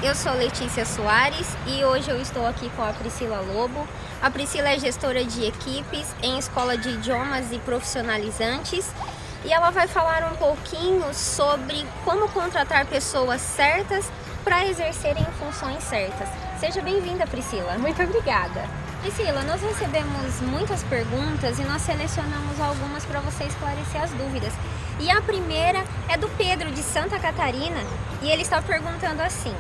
eu sou Letícia Soares e hoje eu estou aqui com a Priscila Lobo. A Priscila é gestora de equipes em escola de idiomas e profissionalizantes e ela vai falar um pouquinho sobre como contratar pessoas certas para exercerem funções certas. Seja bem-vinda, Priscila. Muito obrigada. Priscila, nós recebemos muitas perguntas e nós selecionamos algumas para você esclarecer as dúvidas. E a primeira é do Pedro, de Santa Catarina, e ele está perguntando assim: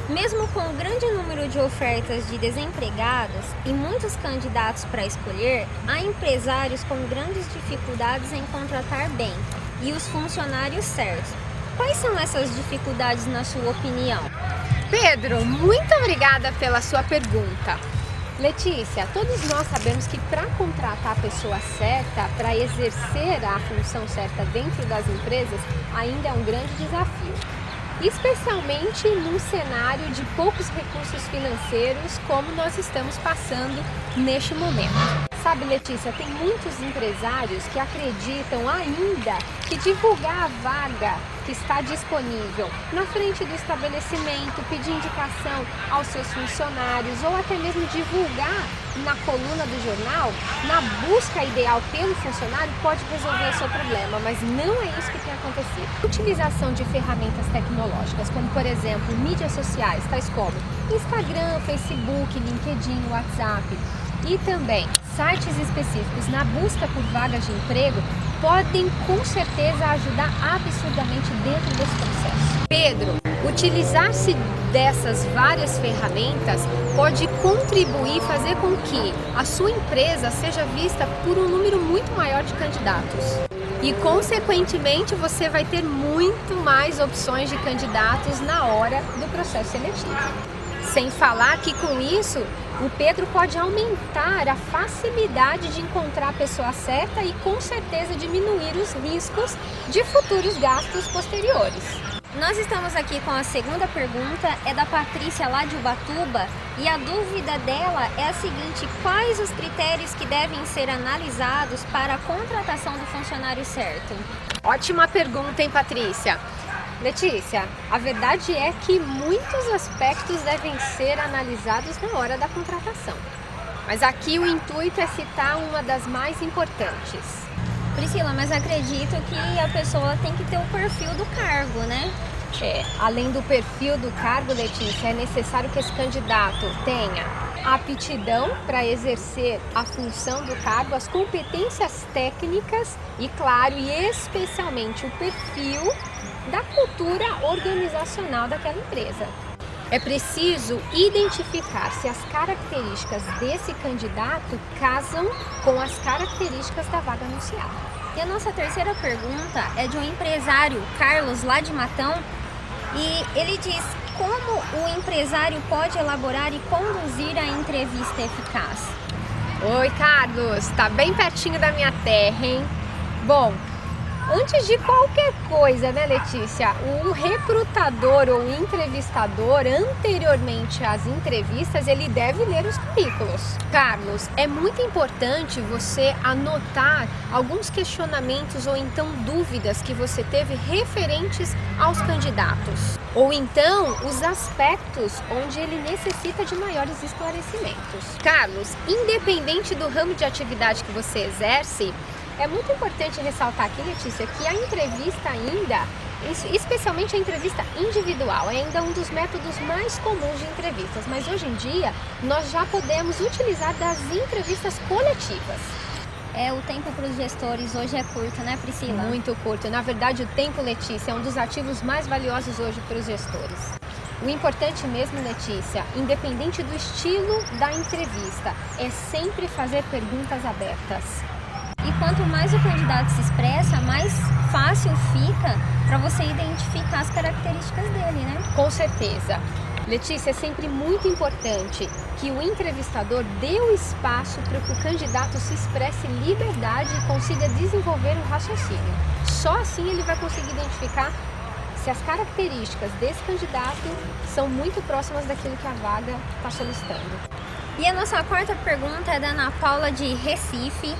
mesmo com um grande número de ofertas de desempregados e muitos candidatos para escolher, há empresários com grandes dificuldades em contratar bem e os funcionários certos. Quais são essas dificuldades na sua opinião? Pedro, muito obrigada pela sua pergunta. Letícia, todos nós sabemos que para contratar a pessoa certa, para exercer a função certa dentro das empresas, ainda é um grande desafio. Especialmente num cenário de poucos recursos financeiros como nós estamos passando neste momento. Sabe, Letícia, tem muitos empresários que acreditam ainda que divulgar a vaga que está disponível na frente do estabelecimento, pedir indicação aos seus funcionários ou até mesmo divulgar na coluna do jornal, na busca ideal pelo funcionário, pode resolver o seu problema, mas não é isso que tem acontecido. A utilização de ferramentas tecnológicas, como por exemplo mídias sociais, tais como Instagram, Facebook, LinkedIn, WhatsApp, e também sites específicos na busca por vagas de emprego podem com certeza ajudar absurdamente dentro desse processo. Pedro, utilizar-se dessas várias ferramentas pode contribuir e fazer com que a sua empresa seja vista por um número muito maior de candidatos. E consequentemente você vai ter muito mais opções de candidatos na hora do processo seletivo. Sem falar que com isso, o Pedro pode aumentar a facilidade de encontrar a pessoa certa e com certeza diminuir os riscos de futuros gastos posteriores. Nós estamos aqui com a segunda pergunta, é da Patrícia lá de Ubatuba, e a dúvida dela é a seguinte: quais os critérios que devem ser analisados para a contratação do funcionário certo? Ótima pergunta, hein, Patrícia? Letícia, a verdade é que muitos aspectos devem ser analisados na hora da contratação. Mas aqui o intuito é citar uma das mais importantes. Priscila, mas acredito que a pessoa tem que ter o perfil do cargo, né? Além do perfil do cargo, Letícia, é necessário que esse candidato tenha aptidão para exercer a função do cargo, as competências técnicas e, claro, e especialmente o perfil da cultura organizacional daquela empresa. É preciso identificar se as características desse candidato casam com as características da vaga anunciada. E a nossa terceira pergunta é de um empresário, Carlos, lá de Matão, e ele diz: como o empresário pode elaborar e conduzir a entrevista eficaz? Oi, Carlos, tá bem pertinho da minha terra, hein? Bom, antes de qualquer coisa, né, Letícia, o recrutador ou entrevistador, anteriormente às entrevistas, ele deve ler os currículos. Carlos, é muito importante você anotar alguns questionamentos ou então dúvidas que você teve referentes aos candidatos. Ou então, os aspectos onde ele necessita de maiores esclarecimentos. Carlos, independente do ramo de atividade que você exerce, é muito importante ressaltar aqui, Letícia, que a entrevista ainda, especialmente a entrevista individual, é ainda um dos métodos mais comuns de entrevistas, mas hoje em dia nós já podemos utilizar das entrevistas coletivas. O tempo para os gestores hoje é curto, né, Priscila? Muito curto. Na verdade, o tempo, Letícia, é um dos ativos mais valiosos hoje para os gestores. O importante mesmo, Letícia, independente do estilo da entrevista, é sempre fazer perguntas abertas. E quanto mais o candidato se expressa, mais fácil fica para você identificar as características dele, né? Com certeza. Letícia, é sempre muito importante que o entrevistador dê o espaço para que o candidato se expresse em liberdade e consiga desenvolver o raciocínio. Só assim ele vai conseguir identificar se as características desse candidato são muito próximas daquilo que a vaga está solicitando. E a nossa quarta pergunta é da Ana Paula, de Recife.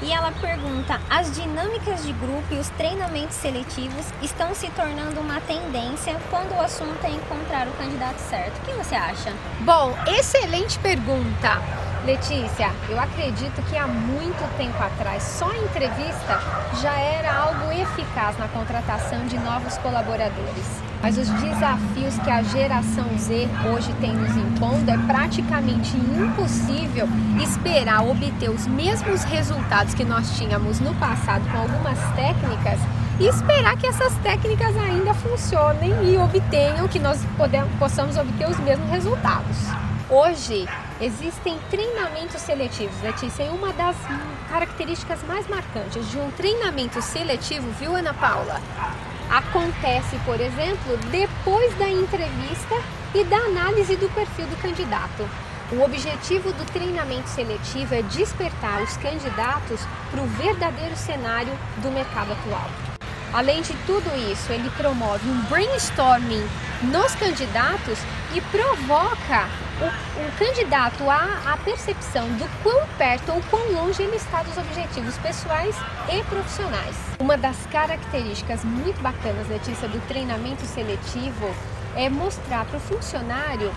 E ela pergunta: as dinâmicas de grupo e os treinamentos seletivos estão se tornando uma tendência quando o assunto é encontrar o candidato certo. O que você acha? Bom, excelente pergunta, Letícia. Eu acredito que há muito tempo atrás, só a entrevista já era algo eficaz na contratação de novos colaboradores. Mas os desafios que a geração Z hoje tem nos impondo é praticamente impossível esperar obter os mesmos resultados que nós tínhamos no passado com algumas técnicas e esperar que essas técnicas ainda funcionem e obtenham, que nós possamos obter os mesmos resultados. Hoje existem treinamentos seletivos, Letícia, e uma das características mais marcantes de um treinamento seletivo, viu, Ana Paula? Acontece, por exemplo, depois da entrevista e da análise do perfil do candidato. O objetivo do treinamento seletivo é despertar os candidatos para o verdadeiro cenário do mercado atual. Além de tudo isso, ele promove um brainstorming nos candidatos e provoca o candidato à percepção do quão perto ou quão longe ele está dos objetivos pessoais e profissionais. Uma das características muito bacanas, Letícia, do treinamento seletivo é mostrar para o funcionário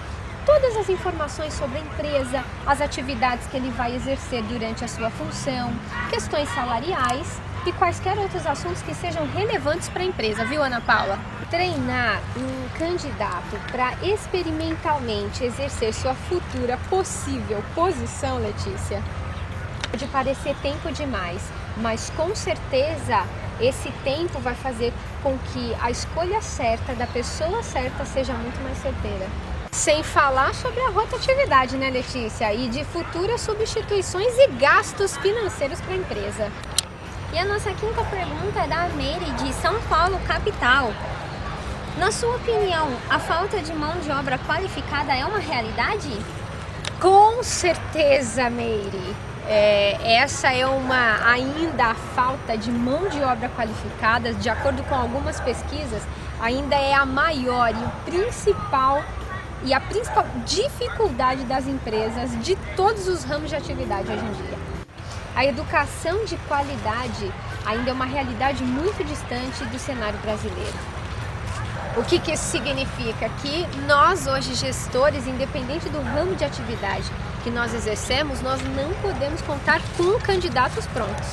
todas as informações sobre a empresa, as atividades que ele vai exercer durante a sua função, questões salariais e quaisquer outros assuntos que sejam relevantes para a empresa, viu, Ana Paula? Treinar um candidato para experimentalmente exercer sua futura possível posição, Letícia, pode parecer tempo demais, mas com certeza esse tempo vai fazer com que a escolha certa da pessoa certa seja muito mais certeira. Sem falar sobre a rotatividade, né, Letícia? E de futuras substituições e gastos financeiros para a empresa. E a nossa quinta pergunta é da Meire, de São Paulo, capital. Na sua opinião, a falta de mão de obra qualificada é uma realidade? Com certeza, Meire. Essa é ainda a falta de mão de obra qualificada, de acordo com algumas pesquisas, ainda é a maior e a principal dificuldade das empresas de todos os ramos de atividade hoje em dia. A educação de qualidade ainda é uma realidade muito distante do cenário brasileiro. O que isso significa? Que nós hoje, gestores, independente do ramo de atividade que nós exercemos, nós não podemos contar com candidatos prontos.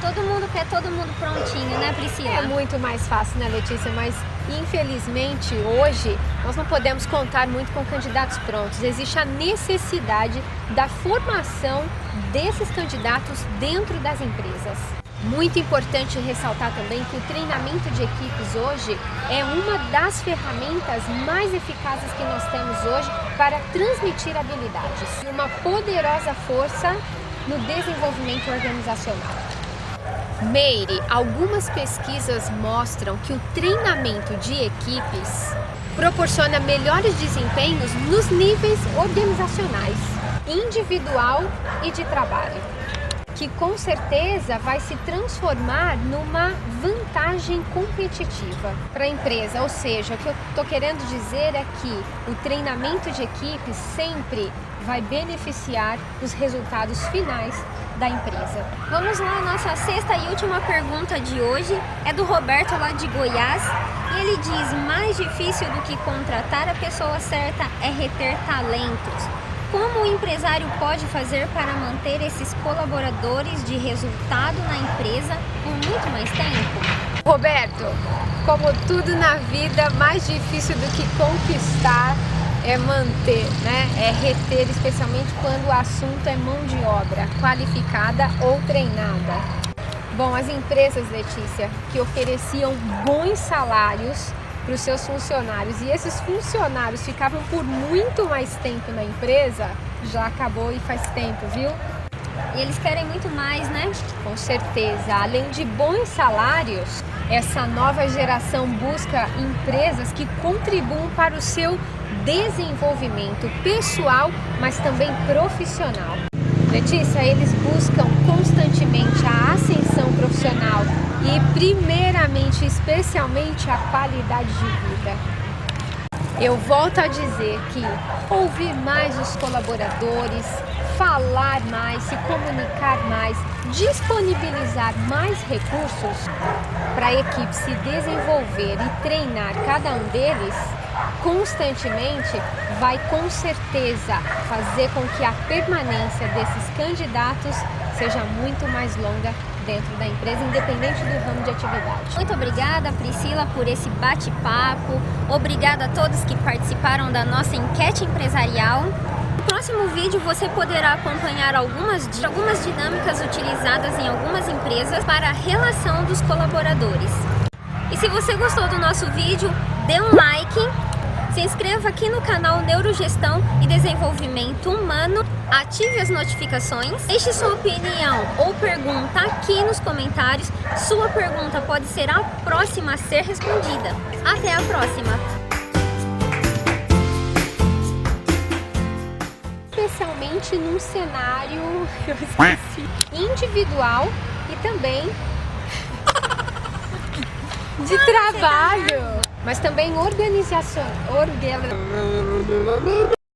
Todo mundo quer todo mundo prontinho, né, Priscila? É muito mais fácil, né, Letícia? Mas infelizmente hoje nós não podemos contar muito com candidatos prontos. Existe a necessidade da formação desses candidatos dentro das empresas. Muito importante ressaltar também que o treinamento de equipes hoje é uma das ferramentas mais eficazes que nós temos hoje para transmitir habilidades. Uma poderosa força no desenvolvimento organizacional. Meire, algumas pesquisas mostram que o treinamento de equipes proporciona melhores desempenhos nos níveis organizacionais, individual e de trabalho, que com certeza vai se transformar numa vantagem competitiva para a empresa. Ou seja, o que eu estou querendo dizer é que o treinamento de equipes sempre vai beneficiar os resultados finais da empresa. Vamos lá, nossa sexta e última pergunta de hoje é do Roberto, lá de Goiás, e ele diz: mais difícil do que contratar a pessoa certa é reter talentos. Como o empresário pode fazer para manter esses colaboradores de resultado na empresa por muito mais tempo? Roberto, como tudo na vida, mais difícil do que conquistar é manter, né? É reter, especialmente quando o assunto é mão de obra qualificada ou treinada. Bom, as empresas, Letícia, que ofereciam bons salários para os seus funcionários e esses funcionários ficavam por muito mais tempo na empresa, já acabou e faz tempo, viu? E eles querem muito mais, né? Com certeza. Além de bons salários, essa nova geração busca empresas que contribuam para o seu desenvolvimento pessoal, mas também profissional. Letícia, eles buscam constantemente a ascensão profissional e, primeiramente, especialmente, a qualidade de vida. Eu volto a dizer que ouvir mais os colaboradores, falar mais, se comunicar mais, disponibilizar mais recursos para a equipe se desenvolver e treinar cada um deles constantemente, vai com certeza fazer com que a permanência desses candidatos seja muito mais longa dentro da empresa, independente do ramo de atividade. Muito obrigada, Priscila, por esse bate-papo. Obrigada a todos que participaram da nossa enquete empresarial. No próximo vídeo você poderá acompanhar algumas dinâmicas utilizadas em algumas empresas para a relação dos colaboradores. E se você gostou do nosso vídeo, dê um like, se inscreva aqui no canal Neurogestão e Desenvolvimento Humano, ative as notificações, deixe sua opinião ou pergunta aqui nos comentários. Sua pergunta pode ser a próxima a ser respondida. Até a próxima! Especialmente num cenário, eu esqueci, individual e também de trabalho, mas também organizacional.